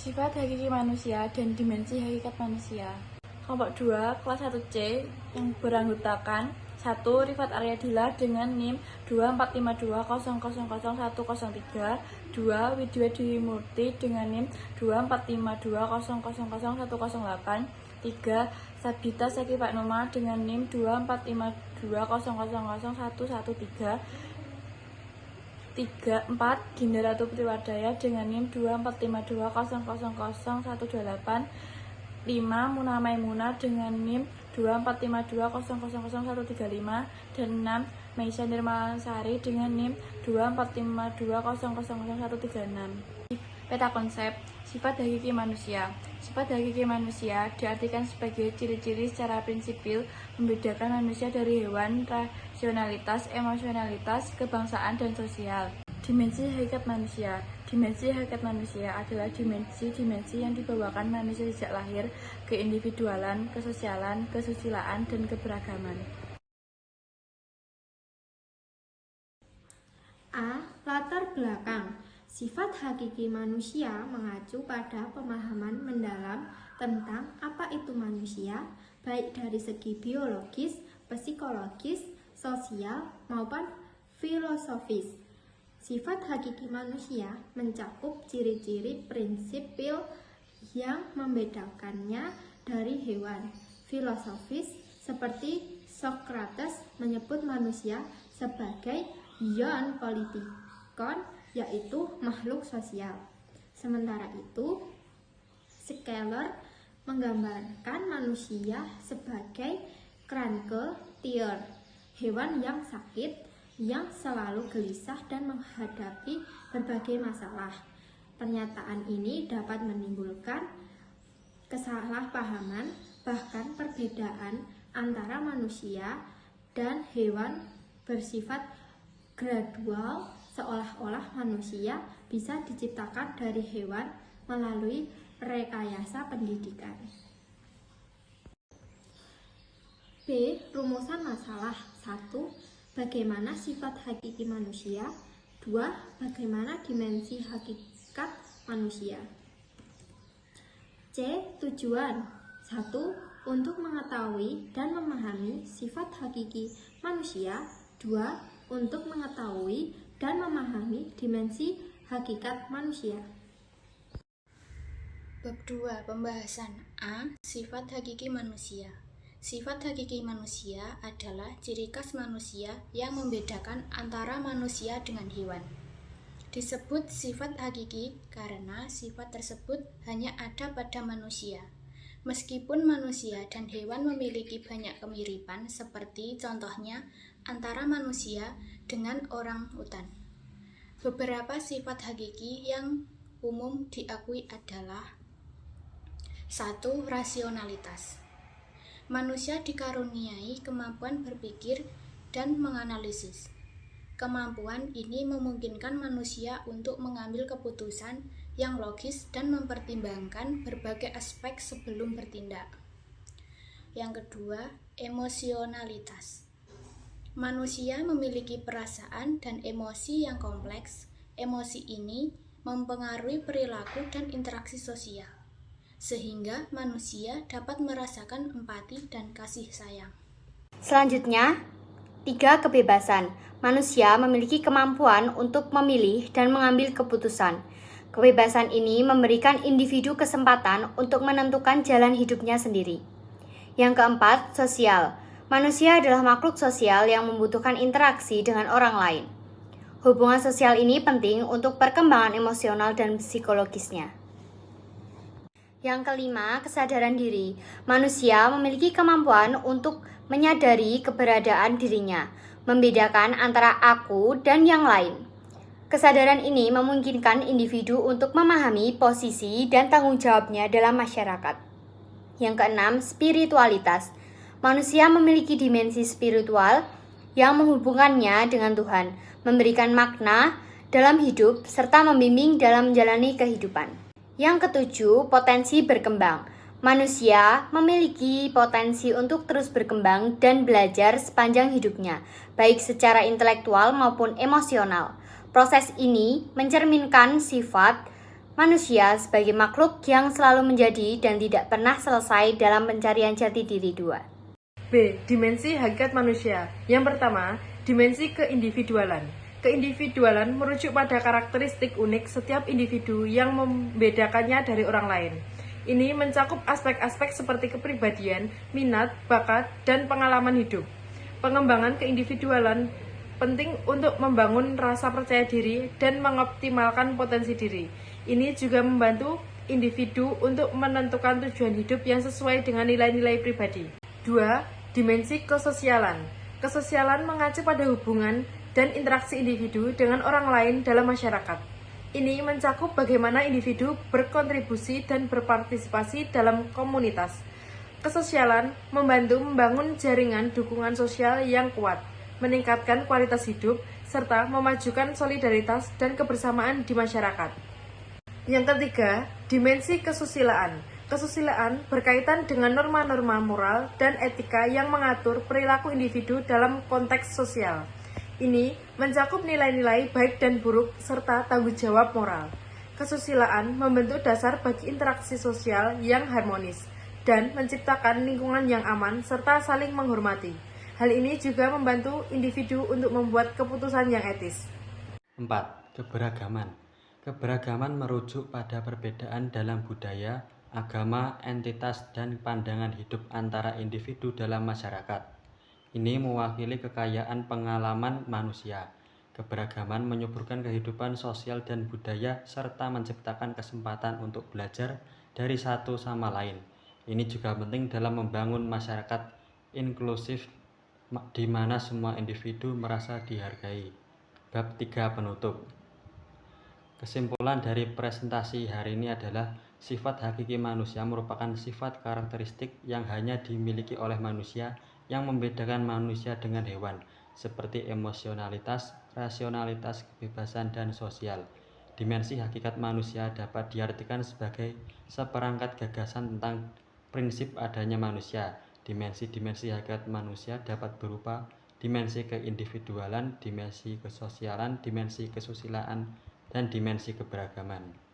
Sifat hakiki manusia dan dimensi hakikat manusia. Kelompok 2, kelas 1C yang beranggotakan 1. Rifat Aryadila dengan NIM 2452000103, 2. Widya Dewi Murti dengan NIM 2452000108, 3. Sabita Seki Paknoma dengan NIM 2452000113, 4. Dinda Ratu Priwadaya dengan NIM 2452000128, 5. Muna Maimuna dengan NIM 2452000135, dan 6. Meisya Nirmalasari dengan NIM 2452000136. Peta konsep sifat hakiki manusia. Sifat hakiki manusia diartikan sebagai ciri-ciri secara prinsipil membedakan manusia dari hewan, rasionalitas, emosionalitas, kebangsaan, dan sosial. Dimensi hakikat manusia. Dimensi hakikat manusia adalah dimensi-dimensi yang dibawakan manusia sejak lahir, keindividualan, kesosialan, kesusilaan, dan keberagaman. A. Latar belakang. Sifat hakiki manusia mengacu pada pemahaman mendalam tentang apa itu manusia, baik dari segi biologis, psikologis, sosial, maupun filosofis. Sifat hakiki manusia mencakup ciri-ciri prinsipil yang membedakannya dari hewan. Filosofis seperti Socrates menyebut manusia sebagai ion politikon, yaitu makhluk sosial. Sementara itu, Skeler menggambarkan manusia sebagai Kranketier, hewan yang sakit, yang selalu gelisah dan menghadapi berbagai masalah. Pernyataan ini dapat menimbulkan kesalahpahaman, bahkan perbedaan antara manusia dan hewan bersifat gradual, seolah-olah manusia bisa diciptakan dari hewan melalui rekayasa pendidikan. B. Rumusan masalah. 1. Bagaimana sifat hakiki manusia? 2. Bagaimana dimensi hakikat manusia? C. Tujuan. 1. Untuk mengetahui dan memahami sifat hakiki manusia. 2. Untuk mengetahui dan memahami dimensi hakikat manusia. Bab 2. Pembahasan. A. Sifat hakiki manusia. Sifat hakiki manusia adalah ciri khas manusia yang membedakan antara manusia dengan hewan. Disebut sifat hakiki karena sifat tersebut hanya ada pada manusia. Meskipun manusia dan hewan memiliki banyak kemiripan, seperti contohnya antara manusia dengan orang utan. Beberapa sifat hakiki yang umum diakui adalah 1. Rasionalitas. Manusia dikaruniai kemampuan berpikir dan menganalisis. Kemampuan ini memungkinkan manusia untuk mengambil keputusan yang logis dan mempertimbangkan berbagai aspek sebelum bertindak. Yang kedua, emosionalitas. Manusia memiliki perasaan dan emosi yang kompleks. Emosi ini mempengaruhi perilaku dan interaksi sosial, sehingga manusia dapat merasakan empati dan kasih sayang. Selanjutnya, 3. Kebebasan. Manusia memiliki kemampuan untuk memilih dan mengambil keputusan. Kebebasan ini memberikan individu kesempatan untuk menentukan jalan hidupnya sendiri. Yang keempat, sosial. Manusia adalah makhluk sosial yang membutuhkan interaksi dengan orang lain. Hubungan sosial ini penting untuk perkembangan emosional dan psikologisnya. Yang kelima, kesadaran diri. Manusia memiliki kemampuan untuk menyadari keberadaan dirinya, membedakan antara aku dan yang lain. Kesadaran ini memungkinkan individu untuk memahami posisi dan tanggung jawabnya dalam masyarakat. Yang keenam, spiritualitas. Manusia memiliki dimensi spiritual yang menghubungkannya dengan Tuhan, memberikan makna dalam hidup, serta membimbing dalam menjalani kehidupan. Yang ketujuh, potensi berkembang. Manusia memiliki potensi untuk terus berkembang dan belajar sepanjang hidupnya, baik secara intelektual maupun emosional. Proses ini mencerminkan sifat Manusia sebagai makhluk yang selalu menjadi dan tidak pernah selesai dalam pencarian jati diri dua. B. Dimensi hakikat manusia. Yang pertama, dimensi keindividualan. Keindividualan merujuk pada karakteristik unik setiap individu yang membedakannya dari orang lain. Ini mencakup aspek-aspek seperti kepribadian, minat, bakat, dan pengalaman hidup. Pengembangan keindividualan penting untuk membangun rasa percaya diri dan mengoptimalkan potensi diri. Ini juga membantu individu untuk menentukan tujuan hidup yang sesuai dengan nilai-nilai pribadi. 2. Dimensi kesosialan. Kesosialan mengacu pada hubungan dan interaksi individu dengan orang lain dalam masyarakat. Ini mencakup bagaimana individu berkontribusi dan berpartisipasi dalam komunitas. Kesosialan membantu membangun jaringan dukungan sosial yang kuat, meningkatkan kualitas hidup, serta memajukan solidaritas dan kebersamaan di masyarakat. Yang ketiga, dimensi kesusilaan. Kesusilaan berkaitan dengan norma-norma moral dan etika yang mengatur perilaku individu dalam konteks sosial. Ini mencakup nilai-nilai baik dan buruk serta tanggung jawab moral. Kesusilaan membentuk dasar bagi interaksi sosial yang harmonis dan menciptakan lingkungan yang aman serta saling menghormati. Hal ini juga membantu individu untuk membuat keputusan yang etis. 4. Keberagaman. Keberagaman merujuk pada perbedaan dalam budaya, agama, entitas, dan pandangan hidup antara individu dalam masyarakat. Ini mewakili kekayaan pengalaman manusia. Keberagaman menyuburkan kehidupan sosial dan budaya serta menciptakan kesempatan untuk belajar dari satu sama lain. Ini juga penting dalam membangun masyarakat inklusif di mana semua individu merasa dihargai. Bab 3 penutup. Kesimpulan dari presentasi hari ini adalah sifat hakiki manusia merupakan sifat karakteristik yang hanya dimiliki oleh manusia yang membedakan manusia dengan hewan, seperti emosionalitas, rasionalitas, kebebasan, dan sosial. Dimensi hakikat manusia dapat diartikan sebagai seperangkat gagasan tentang prinsip adanya manusia. Dimensi-dimensi hakikat manusia dapat berupa dimensi keindividualan, dimensi kesosialan, dimensi kesusilaan, dan dimensi keberagaman.